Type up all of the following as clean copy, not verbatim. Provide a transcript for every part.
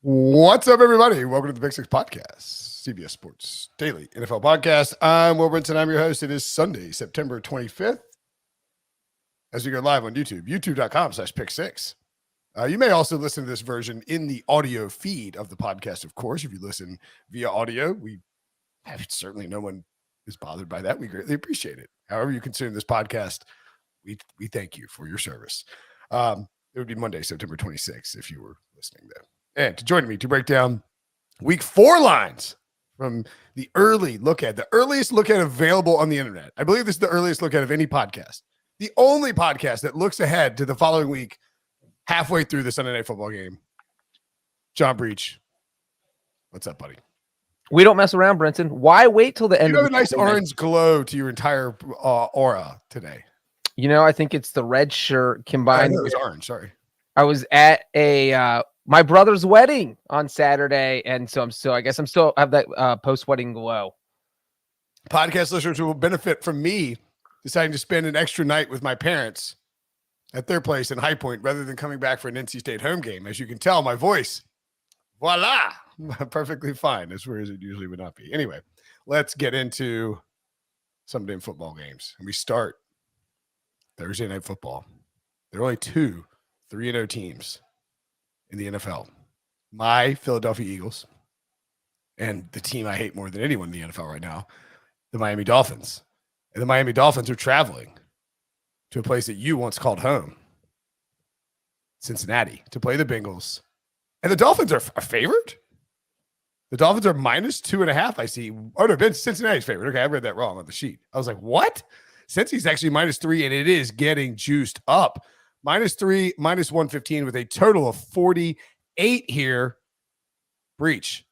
What's up, everybody? Welcome to the Big Six Podcast, CBS Sports Daily NFL Podcast. I'm Will Brinson. I'm your host. It is Sunday, September 25th. As we go live on YouTube, youtube.com/pick6. You may also listen to this version in the audio feed of the podcast, of course. If you listen via audio, certainly no one is bothered by that. We greatly appreciate it. However you consume this podcast, we thank you for your service. It would be Monday, September 26th, if you were listening there. And to join me to break down week 4 lines from the earliest look at available on the internet. I believe this is the earliest look at of any podcast. The only podcast that looks ahead to the following week halfway through the Sunday Night Football game. John Breech. What's up, buddy? We don't mess around, Brinson. Why wait till the end? You have a nice orange glow to your entire aura today. You know, I think it's the red shirt combined. It was orange. Sorry. I was at my brother's wedding on Saturday, and so I guess I'm still have that post-wedding glow. Podcast listeners will benefit from me deciding to spend an extra night with my parents at their place in High Point rather than coming back for an NC State home game. As you can tell, my voice, voila, perfectly fine, as whereas it usually would not be. Anyway, let's get into some damn football games. And we start Thursday Night Football. There are only 2 3-0 teams in the NFL. My Philadelphia Eagles and the team I hate more than anyone in the NFL right now, the Miami Dolphins. And the Miami Dolphins are traveling to a place that you once called home, Cincinnati, to play the Bengals. And the Dolphins are favored? The Dolphins are -2.5, I see. Oh, no, Ben, Cincinnati's favorite. Okay, I read that wrong on the sheet. I was like, what? Cincy's actually -3, and it is getting juiced up. -3, -115 with a total of 48 here. Breech.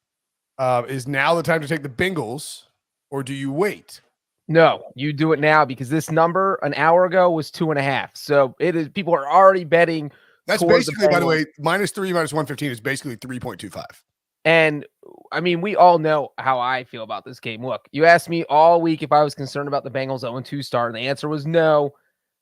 Is now the time to take the Bengals, or do you wait? No, you do it now because this number an hour ago was 2.5. So it is. People are already betting. That's basically, by the way, -3, -115 is basically 3.25. And I mean, we all know how I feel about this game. Look, you asked me all week if I was concerned about the Bengals 0-2 start, and the answer was no.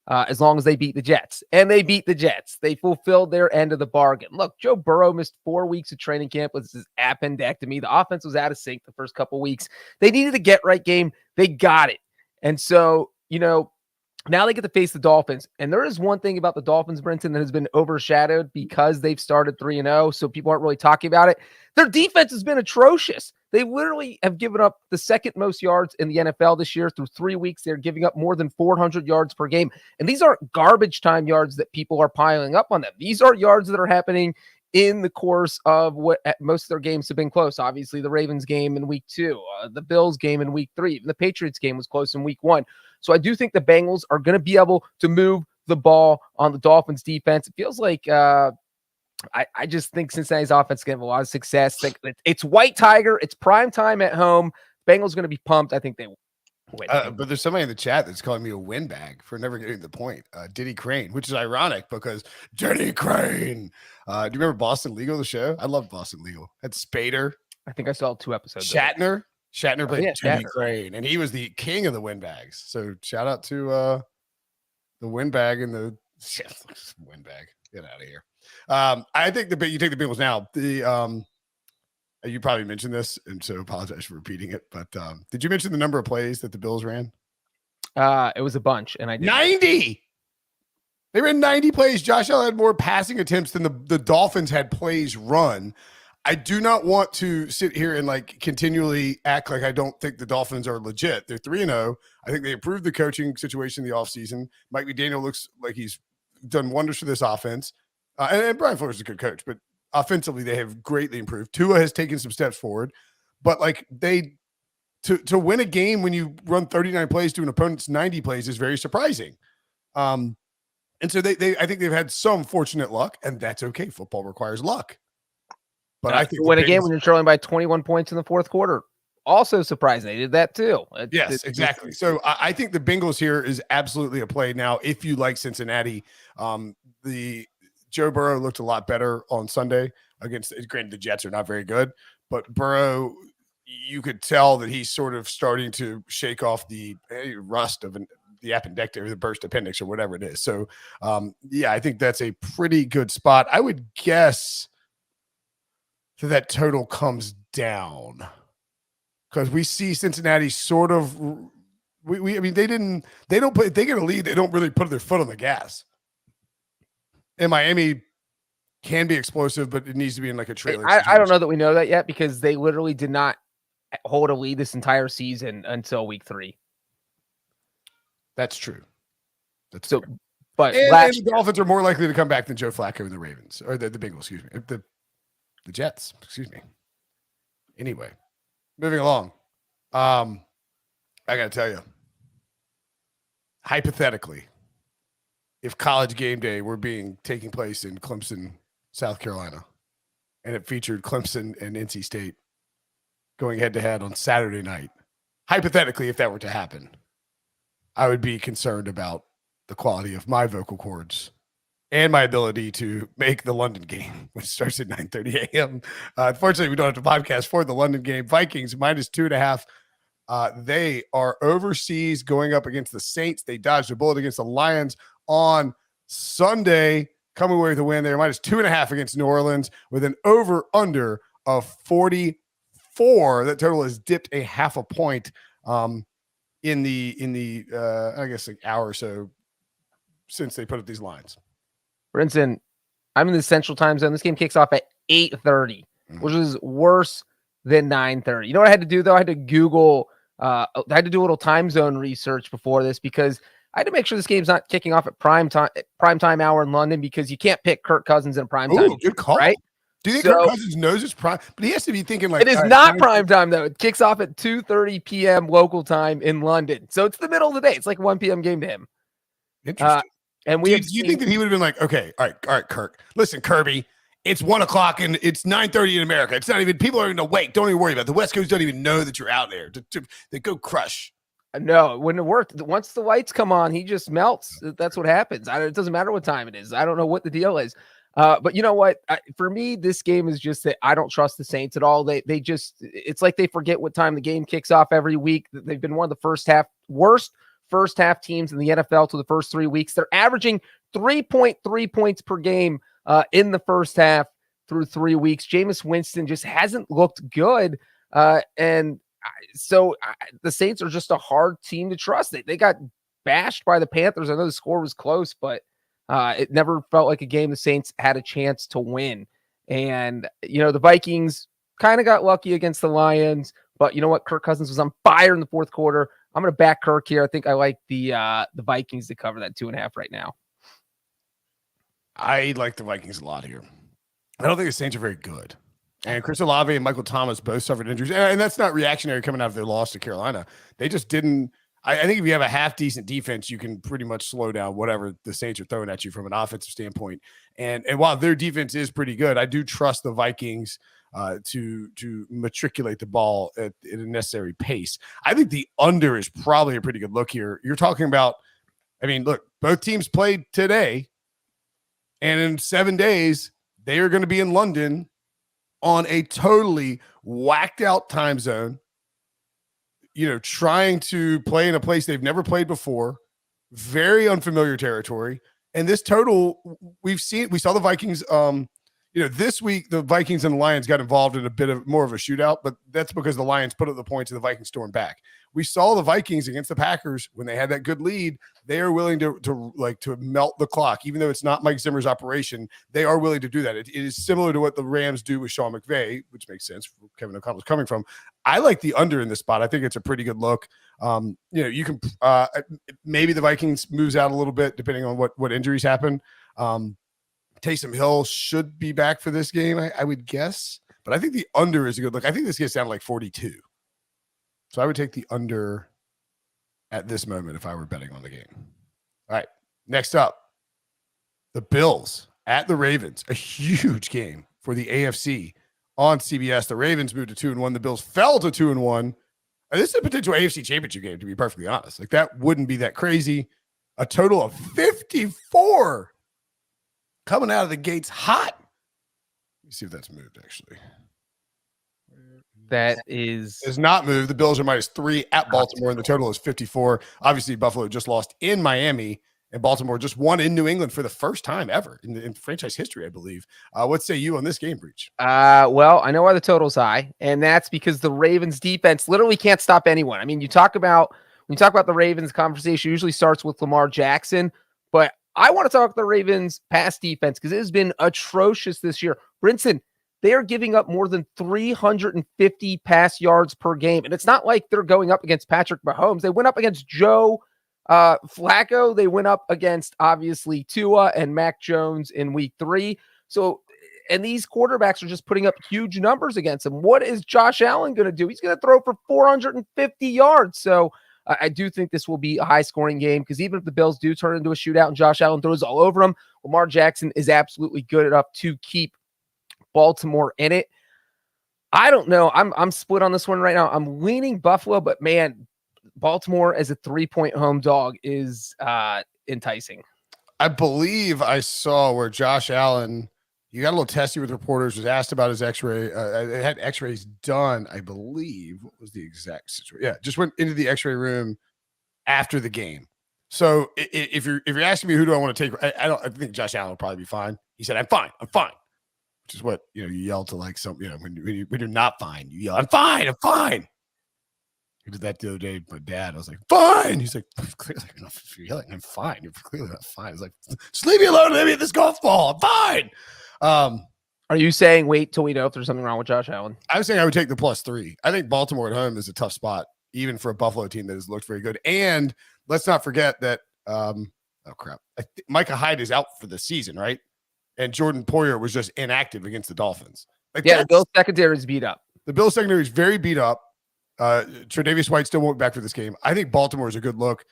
As long as they beat the Jets. And they beat the Jets. They fulfilled their end of the bargain. Look, Joe Burrow missed 4 weeks of training camp with his appendectomy. The offense was out of sync the first couple weeks. They needed a get-right game. They got it. And so, now they get to face the Dolphins. And there is one thing about the Dolphins, Brinson, that has been overshadowed because they've started 3-0, so people aren't really talking about it. Their defense has been atrocious. They literally have given up the second most yards in the NFL this year. Through 3 weeks, they're giving up more than 400 yards per game. And these aren't garbage time yards that people are piling up on them. These are yards that are happening in the course of what most of their games have been close. Obviously, the Ravens game in week 2, the Bills game in week 3, even the Patriots game was close in week 1. So I do think the Bengals are going to be able to move the ball on the Dolphins defense. It feels like I just think Cincinnati's offense is going to have a lot of success. It's White Tiger. It's prime time at home. Bengals going to be pumped. I think they will win. But there's somebody in the chat that's calling me a windbag for never getting the point. Diddy Crane, which is ironic because Diddy Crane. Do you remember Boston Legal, the show? I love Boston Legal. Had Spader. I think I saw 2 episodes. Shatner played Diddy Shatner. Crane, and he was the king of the windbags. So shout out to the windbag and the windbag. Get out of here. I think you take the Bengals now. You probably mentioned this, and so apologize for repeating it. But did you mention the number of plays that the Bills ran? It was a bunch, and I did 90. They ran 90 plays. Josh Allen had more passing attempts than the Dolphins had plays run. I do not want to sit here and continually act like I don't think the Dolphins are legit. They're 3-0. I think they improved the coaching situation in the offseason. Mike McDaniel looks like he's done wonders for this offense. And Brian Flores is a good coach, but offensively they have greatly improved. Tua has taken some steps forward, but to win a game when you run 39 plays to an opponent's 90 plays is very surprising. And so I think they've had some fortunate luck, and that's okay. Football requires luck. But I think win a game when you're trailing by 21 points in the fourth quarter. Also surprising. They did that too. Yes, exactly. So I think the Bengals here is absolutely a play. Now, if you like Cincinnati, the Joe Burrow looked a lot better on Sunday against, granted, the Jets are not very good, but Burrow, you could tell that he's sort of starting to shake off the rust of the appendectomy or the burst appendix or whatever it is. So, I think that's a pretty good spot. I would guess so that total comes down. Because we see Cincinnati sort of, I mean, they don't play, they get a lead, they don't really put their foot on the gas. And Miami can be explosive, but it needs to be in like a trailing situation. I don't know that we know that yet because they literally did not hold a lead this entire season until week 3. That's true. That's so, fair. But and the Dolphins are more likely to come back than Joe Flacco and the Ravens or the Bengals, excuse me, the Jets, excuse me. Anyway, moving along. I got to tell you, hypothetically, if College Game Day were taking place in Clemson, South Carolina, and it featured Clemson and NC State going head to head on Saturday night, hypothetically, if that were to happen, I would be concerned about the quality of my vocal cords and my ability to make the London game, which starts at 9:30 a.m. Unfortunately, we don't have a podcast for the London game. Vikings -2.5. They are overseas going up against the Saints. They dodged a bullet against the Lions on Sunday, coming away with a win. They're -2.5 against New Orleans with an over-under of 44. That total has dipped a half a point in the I guess an hour or so since they put up these lines. Brinson, I'm in the Central Time Zone. This game kicks off at 8:30, which is worse than 9:30. You know what I had to do though? I had to Google. I had to do a little time zone research before this because I had to make sure this game's not kicking off at prime time hour in London because you can't pick Kirk Cousins in a prime time. Good call, right? Do you think Kirk Cousins knows it's prime? But he has to be thinking like it is not prime time though. It kicks off at 2:30 p.m. local time in London, so it's the middle of the day. It's like a 1 p.m. game to him. Interesting. And do you think that he would have been like, okay, all right, Kirk, listen, Kirby, it's 1 o'clock and it's 9:30 in America. It's not even, people are even awake. Don't even worry about it. The West Coast don't even know that you're out there. They go crush. No, it wouldn't have worked. Once the lights come on, he just melts. That's what happens. It doesn't matter what time it is. I don't know what the deal is. But you know what? For me, this game is just that I don't trust the Saints at all. They just, it's like they forget what time the game kicks off every week. They've been one of the worst first half teams in the NFL to the first 3 weeks. They're averaging 3.3 points per game in the first half through 3 weeks. Jameis Winston just hasn't looked good. So the Saints are just a hard team to trust. They got bashed by the Panthers. I know the score was close, but it never felt like a game the Saints had a chance to win. And, the Vikings kind of got lucky against the Lions, but you know what? Kirk Cousins was on fire in the fourth quarter. I'm going to back Kirk here. I think I like the Vikings to cover that 2.5 right now. I like the Vikings a lot here. I don't think the Saints are very good. And Chris Olave and Michael Thomas both suffered injuries. And that's not reactionary coming out of their loss to Carolina. They just didn't. I think if you have a half-decent defense, you can pretty much slow down whatever the Saints are throwing at you from an offensive standpoint. And while their defense is pretty good, I do trust the Vikings to matriculate the ball at a necessary pace. I think the under is probably a pretty good look here. You're talking about, look, both teams played today, and in 7 days, they are going to be in London on a totally whacked out time zone, trying to play in a place they've never played before, very unfamiliar territory. And this total, we saw the Vikings, this week, the Vikings and the Lions got involved in a bit of more of a shootout, but that's because the Lions put up the points and the Vikings stormed back. We saw the Vikings against the Packers when they had that good lead. They are willing to melt the clock, even though it's not Mike Zimmer's operation. They are willing to do that. It is similar to what the Rams do with Sean McVay, which makes sense for Kevin O'Connell's coming from. I like the under in this spot. I think it's a pretty good look. You can maybe the Vikings moves out a little bit depending on what injuries happen. Taysom Hill should be back for this game, I would guess. But I think the under is a good look. I think this gets down to like 42. So I would take the under at this moment if I were betting on the game. All right, next up, the Bills at the Ravens. A huge game for the AFC on CBS. The Ravens moved to 2-1. The Bills fell to 2-1. And this is a potential AFC championship game, to be perfectly honest. Like, that wouldn't be that crazy. A total of 54 coming out of the gates hot. Let me see if that's moved, actually. That is not moved. The Bills are -3 at Baltimore, and the total is 54. Obviously, Buffalo just lost in Miami, And Baltimore just won in New England for the first time ever in franchise history, I believe. What say you on this game, Breech? Well, I know why the total's high, and that's because the Ravens defense literally can't stop anyone. I mean, when you talk about the Ravens, conversation usually starts with Lamar Jackson, but I want to talk the Ravens pass defense because it has been atrocious this year. Brinson, they are giving up more than 350 pass yards per game. And it's not like they're going up against Patrick Mahomes. They went up against Joe Flacco. They went up against, obviously, Tua and Mac Jones in week 3. So, and these quarterbacks are just putting up huge numbers against them. What is Josh Allen going to do? He's going to throw for 450 yards. So I do think this will be a high-scoring game because even if the Bills do turn into a shootout and Josh Allen throws all over them, Lamar Jackson is absolutely good enough to keep Baltimore in it. I don't know. I'm split on this one right now. I'm leaning Buffalo, but man, Baltimore as a 3-point home dog is enticing. I believe I saw where Josh Allen, you got a little testy with reporters, was asked about his x-ray. It had x-rays done, I believe. What was the exact situation? Yeah, just went into the x-ray room after the game. So if you're asking me who do I want to take, I think Josh Allen will probably be fine. He said, I'm fine. Which is what, you yell to like some, when you're not fine, you yell, I'm fine. He did that the other day with my dad. I was like, fine. He's like, clearly you're not yelling, I'm fine. You're clearly not fine. I was like, just leave me alone. Let me hit this golf ball. I'm fine. Are you saying wait till we know if there's something wrong with Josh Allen? I was saying I would take the +3. I think Baltimore at home is a tough spot, even for a Buffalo team that has looked very good. And let's not forget that, Micah Hyde is out for the season, right? And Jordan Poyer was just inactive against the Dolphins. The Bills secondary is beat up. The Bills secondary is very beat up. Tre'Davious White still won't be back for this game. I think Baltimore is a good look.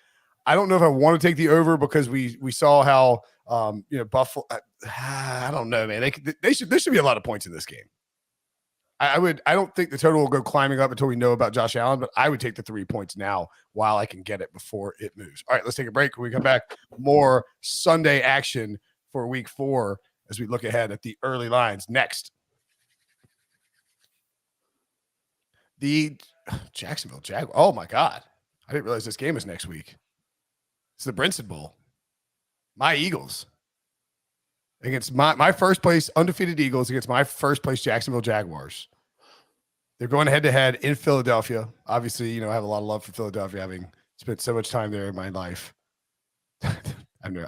I don't know if I want to take the over because we saw how Buffalo. I don't know, man. There should be a lot of points in this game. I don't think the total will go climbing up until we know about Josh Allen, but I would take the 3 points now while I can get it before it moves. All right, let's take a break. When we come back, more Sunday action for week 4 as we look ahead at the early lines next. The Jacksonville Jaguars. Oh my God. I didn't realize this game is next week. It's the Brinson Bowl. My Eagles against my first place undefeated Eagles against my first place Jacksonville Jaguars. They're going head to head in Philadelphia. Obviously, I have a lot of love for Philadelphia, having spent so much time there in my life. I don't know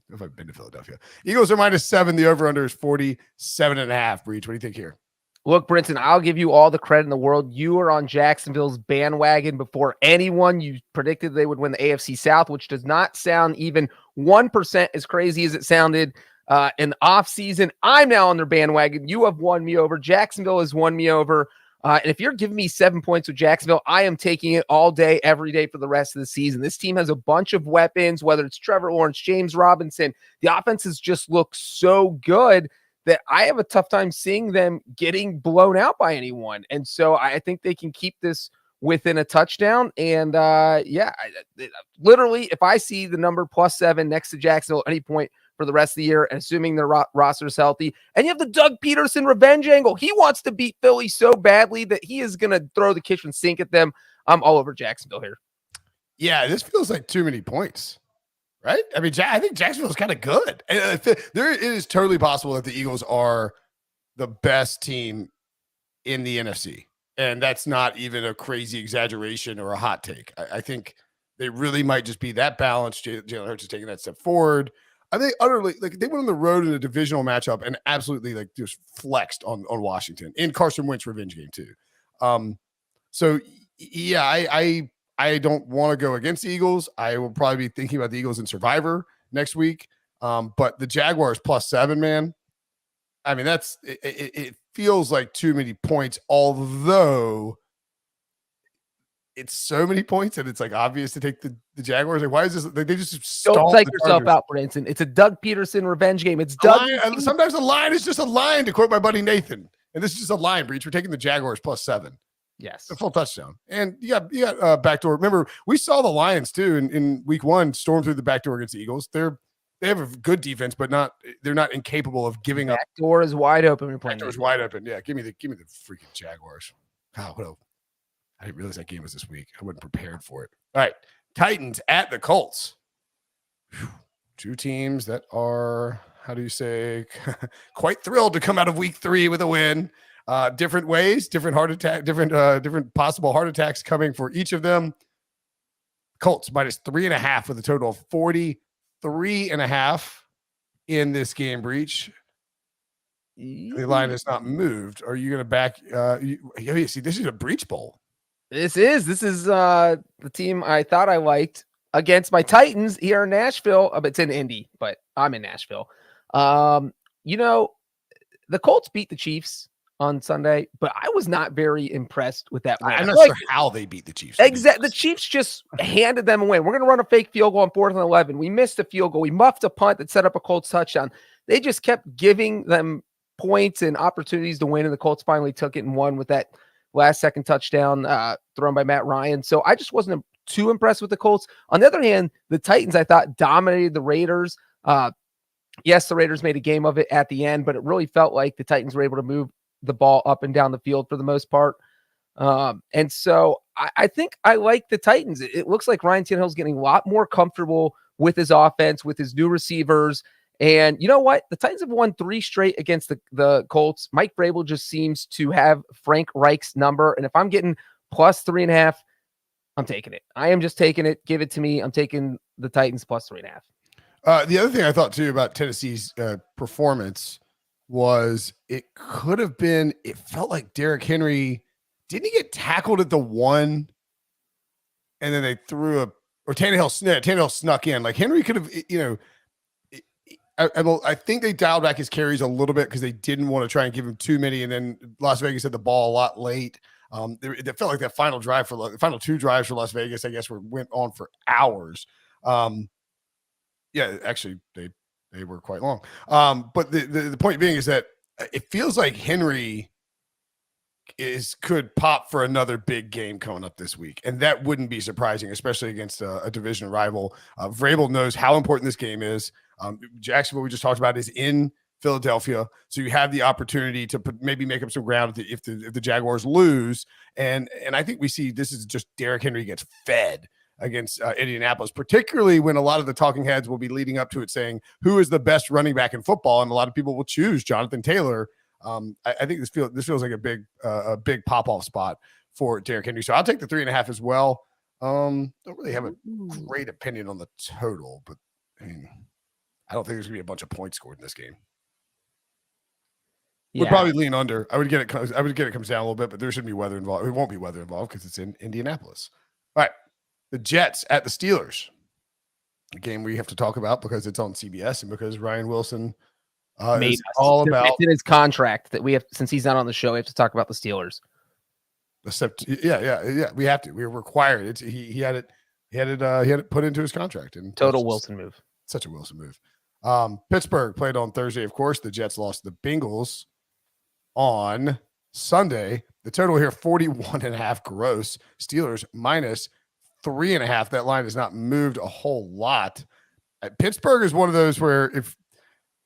if I've been to Philadelphia. Eagles are -7. The over-under is 47.5. Breech, what do you think here? Look, Brinson, I'll give you all the credit in the world. You were on Jacksonville's bandwagon before anyone. You predicted they would win the AFC South, which does not sound even 1% as crazy as it sounded in the offseason. I'm now on their bandwagon. You have won me over. Jacksonville has won me over. And if you're giving me 7 points with Jacksonville, I am taking it all day, every day for the rest of the season. This team has a bunch of weapons, whether it's Trevor Lawrence, James Robinson. The offenses just look so good that I have a tough time seeing them getting blown out by anyone. And so I think they can keep this within a touchdown. And literally, if I see the number +7 next to Jacksonville at any point for the rest of the year, and assuming their roster is healthy, and you have the Doug Peterson revenge angle, he wants to beat Philly so badly that he is going to throw the kitchen sink at them. I'm all over Jacksonville here. Yeah, this feels like too many points. Right? I mean, I think Jacksonville's kind of good. It is totally possible that the Eagles are the best team in the NFC. And that's not even a crazy exaggeration or a hot take. I think they really might just be that balanced. Jalen Hurts is taking that step forward. I think utterly, they went on the road in a divisional matchup and absolutely just flexed on Washington in Carson Wentz revenge game too. So yeah, I don't want to go against the Eagles. I will probably be thinking about the Eagles in Survivor next week. But the Jaguars +7, man. I mean, it feels like too many points, although it's so many points and it's like obvious to take the Jaguars. Like, why is this? They just don't psych yourself out, Brinson. It's a Doug Peterson revenge game. It's Doug. Sometimes a line is just a line, to quote my buddy Nathan. And this is just a line, Breech. We're taking the Jaguars +7. Yes. A full touchdown. And you got backdoor. Remember, we saw the Lions too in week 1 storm through the backdoor against the Eagles. They have a good defense, but they're not incapable of giving up. Backdoor is wide open. Backdoor is wide open. Yeah, give me the freaking Jaguars. God, I didn't realize that game was this week. I wasn't prepared for it. All right. Titans at the Colts. Whew. two teams that are, how do you say, quite thrilled to come out of week 3 with a win. Different ways, different different possible heart attacks coming for each of them. Colts -3.5 with a total of 43.5 in this game, Breech. The line has not moved. Are you going to back? See, this is a Breech Bowl. This is the team I thought I liked against my Titans here in Nashville. It's in Indy, but I'm in Nashville. The Colts beat the Chiefs on Sunday, but I was not very impressed with that win. I'm not sure how they beat the Chiefs. Exactly. The Chiefs just handed them a win. We're going to run a fake field goal on 4th and 11. We missed a field goal. We muffed a punt that set up a Colts touchdown. They just kept giving them points and opportunities to win, and the Colts finally took it and won with that last-second touchdown thrown by Matt Ryan. So I just wasn't too impressed with the Colts. On the other hand, the Titans, I thought, dominated the Raiders. Yes, the Raiders made a game of it at the end, but it really felt like the Titans were able to move the ball up and down the field for the most part. And so I think I like the Titans. It looks like Ryan Tannehill's getting a lot more comfortable with his offense, with his new receivers. And you know what? The Titans have won 3 straight against the Colts. Mike Vrabel just seems to have Frank Reich's number. And if I'm getting +3.5, I'm taking it. I am just taking it. Give it to me. I'm taking the Titans +3.5. The other thing I thought too about Tennessee's performance was it felt like Derrick Henry, didn't he get tackled at the 1 and then they threw Tannehill snuck in. Like Henry could have, I think they dialed back his carries a little bit because they didn't want to try and give him too many. And then Las Vegas had the ball a lot late. It felt like that final 2 drives for Las Vegas, I guess, went on for hours. Yeah, actually, they were quite long. But the point being is that it feels like Henry could pop for another big game coming up this week, and that wouldn't be surprising, especially against a division rival. Vrabel knows how important this game is. Jacksonville, we just talked about, is in Philadelphia, so you have the opportunity to maybe make up some ground if the Jaguars lose. And I think we see this is just Derrick Henry gets fed against Indianapolis, particularly when a lot of the talking heads will be leading up to it saying who is the best running back in football, and a lot of people will choose Jonathan Taylor. I think this feels like a big pop-off spot for Derrick Henry. So I'll take the 3.5 as well. Don't really have a great opinion on the total, but I mean, I don't think there's gonna be a bunch of points scored in this game. Yeah. Would probably lean under. I would get it comes down a little bit, but there shouldn't be weather involved. It won't be weather involved because it's in Indianapolis. All right. The Jets at the Steelers, a game we have to talk about because it's on CBS and because Ryan Wilson is all about. It's in his contract that we have, since he's not on the show, we have to talk about the Steelers. Yeah. We have to. We're required. He had it put into his contract. And total Wilson move. Such a Wilson move. Pittsburgh played on Thursday. Of course, the Jets lost to the Bengals on Sunday. The total here 41.5 gross. Steelers -3.5. That line has not moved a whole lot. Pittsburgh is one of those where if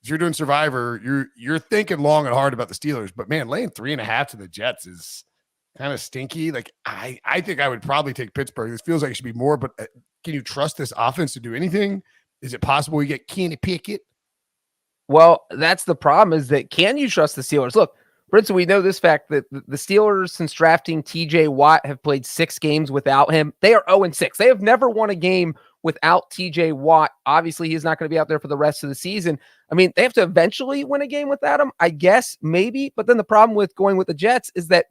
you're doing Survivor, you're thinking long and hard about the Steelers, but man, laying 3.5 to the Jets is kind of stinky. Like I think I would probably take Pittsburgh. This feels like it should be more, but can you trust this offense to do anything? Is it possible you get Kenny Pickett? Well, that's the problem, is that can you trust the Steelers? Look, Brinson, we know this fact that the Steelers, since drafting TJ Watt, have played 6 games without him. They are 0-6. They have never won a game without TJ Watt. Obviously, he's not going to be out there for the rest of the season. I mean, they have to eventually win a game without him, I guess, maybe. But then the problem with going with the Jets is that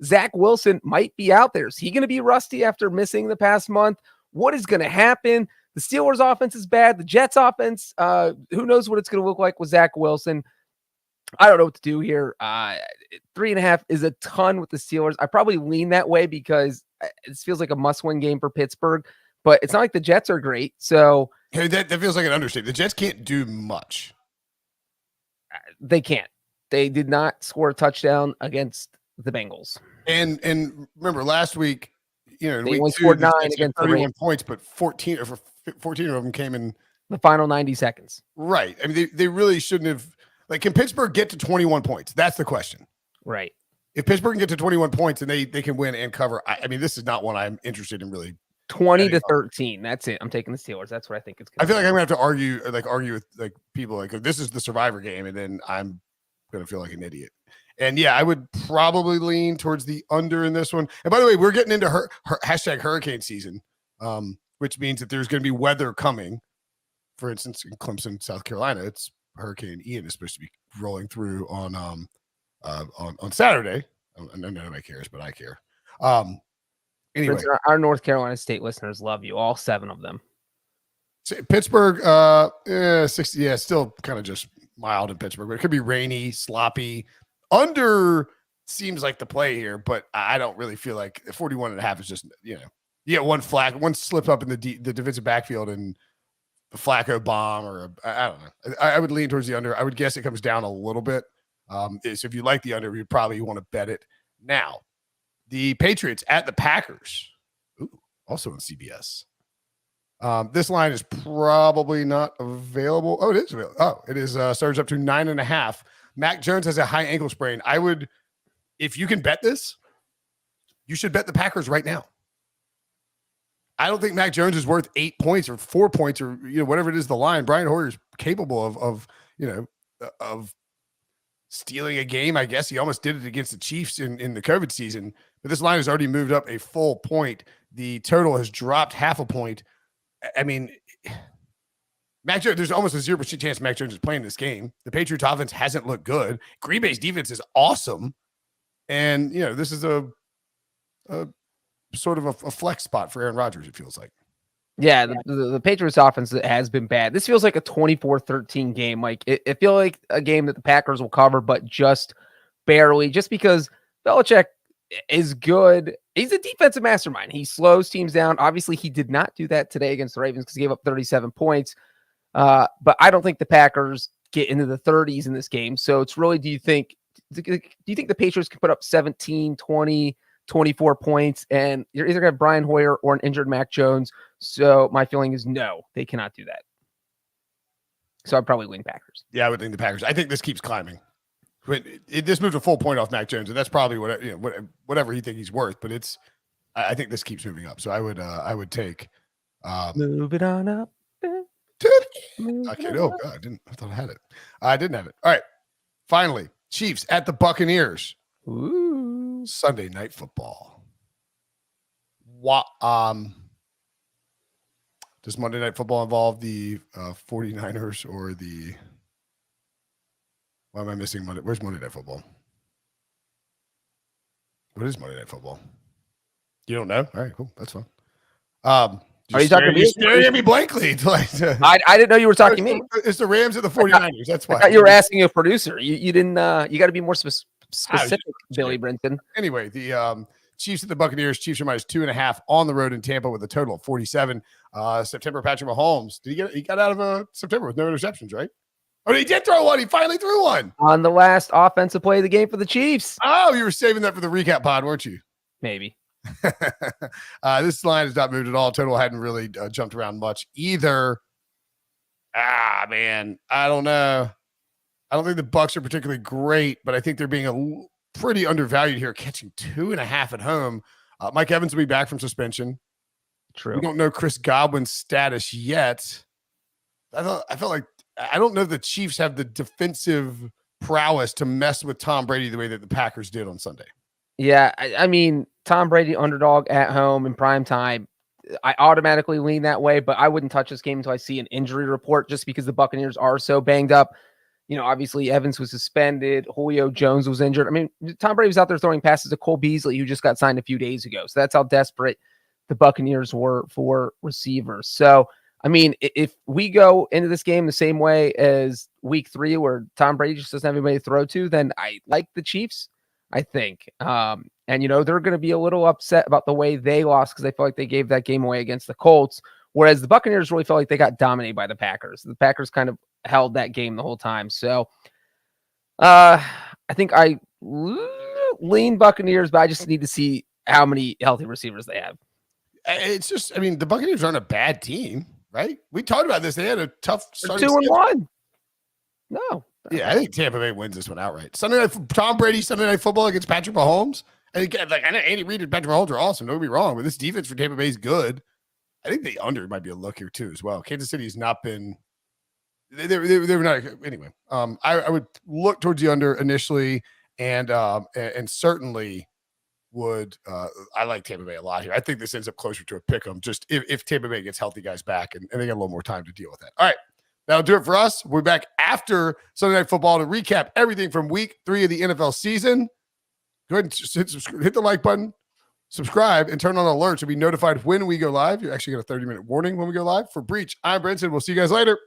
Zach Wilson might be out there. Is he going to be rusty after missing the past month? What is going to happen? The Steelers' offense is bad. The Jets' offense, who knows what it's going to look like with Zach Wilson. I don't know what to do here. 3.5 is a ton with the Steelers. I probably lean that way because it feels like a must-win game for Pittsburgh, but it's not like the Jets are great. So hey, that feels like an understatement. The Jets can't do much. They can't. They did not score a touchdown against the Bengals. And remember last week, they only scored 9 against 31 points, but 14 of them came in the final 90 seconds. Right. I mean, they really shouldn't have. Like, can Pittsburgh get to 21 points? That's the question. Right. If Pittsburgh can get to 21 points and they can win and cover, I mean, this is not one I'm interested in really 20-13. That's it. I'm taking the Steelers. That's what I think it's going I feel like I'm going to have to argue with like people like this is the survivor game, and then I'm going to feel like an idiot. And yeah, I would probably lean towards the under in this one. And by the way, we're getting into hashtag hurricane season, which means that there's going to be weather coming. For instance, in Clemson, South Carolina, it's Hurricane Ian is supposed to be rolling through on Saturday. Nobody cares, but I care. Anyway, our North Carolina State listeners love you, all 7 of them. Pittsburgh, 60, yeah, still kind of just mild in Pittsburgh, but it could be rainy, sloppy. Under seems like the play here, but I don't really feel like 41.5 is just, you get one slip up in the defensive backfield and the Flacco bomb, or I don't know. I would lean towards the under. I would guess it comes down a little bit. So if you like the under, you'd probably want to bet it. Now, the Patriots at the Packers, also on CBS. This line is probably not available. Oh, it is available. Oh, it is. Starts up to 9.5. Mac Jones has a high ankle sprain. I would, if you can bet this, you should bet the Packers right now. I don't think Mac Jones is worth 8 points or 4 points or whatever it is. The line. Brian Hoyer is capable of stealing a game. I guess he almost did it against the Chiefs in the COVID season. But this line has already moved up a full point. The total has dropped half a point. I mean, Mac Jones, there's almost a 0% chance Mac Jones is playing this game. The Patriots offense hasn't looked good. Green Bay's defense is awesome. And, this is a sort of a flex spot for Aaron Rodgers, it feels like. Yeah, the Patriots offense has been bad. This feels like a 24-13 game. Like it feels like a game that the Packers will cover, but just barely, just because Belichick is good. He's a defensive mastermind. He slows teams down. Obviously, he did not do that today against the Ravens because he gave up 37 points. But I don't think the Packers get into the 30s in this game. So it's really, do you think the Patriots can put up 17, 20, 24 points, and you're either going to have Brian Hoyer or an injured Mac Jones? So my feeling is no, they cannot do that. So I'd probably lean Packers. Yeah, I would think the Packers. I think this keeps climbing. This moved a full point off Mac Jones, and that's probably whatever he thinks he's worth. But I think this keeps moving up. So I would take move it on up. Okay. Oh God, I thought I had it. I didn't have it. All right. Finally, Chiefs at the Buccaneers. Ooh. Sunday Night Football. Does Monday Night Football involve the 49ers or the? Why am I missing Monday? Where's Monday Night Football? What is Monday Night Football? You don't know? All right, cool. That's fine. Are you talking to me? Staring at me blankly. I didn't know you were talking to me. It's the Rams and the 49ers. That's why. I thought you were asking a producer. You didn't. You got to be more specific, Billy Brinson. Anyway, the Chiefs at the Buccaneers. Chiefs are minus 2.5 on the road in Tampa with a total of 47. September, Patrick Mahomes. He got out of September with no interceptions, right? Oh, he did throw one. He finally threw one on the last offensive play of the game for the Chiefs. Oh, you were saving that for the recap pod, weren't you? Maybe. This line has not moved at all. Total hadn't really jumped around much either. Man, I don't know. I don't think the Bucs are particularly great, but I think they're being pretty undervalued here, catching 2.5 at home. Mike Evans will be back from suspension. True. We don't know Chris Godwin's status yet. I felt like I don't know if the Chiefs have the defensive prowess to mess with Tom Brady the way that the Packers did on Sunday. Yeah, I mean, Tom Brady underdog at home in prime time. I automatically lean that way, but I wouldn't touch this game until I see an injury report just because the Buccaneers are so banged up. Obviously Evans was suspended. Julio Jones was injured. I mean, Tom Brady was out there throwing passes to Cole Beasley, who just got signed a few days ago. So that's how desperate the Buccaneers were for receivers. So, I mean, if we go into this game the same way as week 3 where Tom Brady just doesn't have anybody to throw to, then I like the Chiefs, I think. And, they're going to be a little upset about the way they lost because they feel like they gave that game away against the Colts, whereas the Buccaneers really felt like they got dominated by the Packers. The Packers kind of held that game the whole time. So I think I lean Buccaneers, but I just need to see how many healthy receivers they have. It's just, the Buccaneers aren't a bad team, right? We talked about this. They had a tough start. 2-1. No. Yeah, I think Tampa Bay wins this one outright. Tom Brady, Sunday Night Football against Patrick Mahomes. And again, I know Andy Reid and Patrick Mahomes are awesome. Don't get me wrong, but this defense for Tampa Bay is good. I think the under might be a look here too as well. Kansas City's not been. They were not anyway. I would look towards the under initially, and certainly would. I like Tampa Bay a lot here. I think this ends up closer to a pick 'em. Just if Tampa Bay gets healthy guys back and they get a little more time to deal with that. All right, that'll do it for us. We'll be back after Sunday Night Football to recap everything from Week 3 of the NFL season. Go ahead and hit the like button, subscribe, and turn on alerts to be notified when we go live. You're actually get a 30-minute warning when we go live. For Breech, I'm Brinson. We'll see you guys later.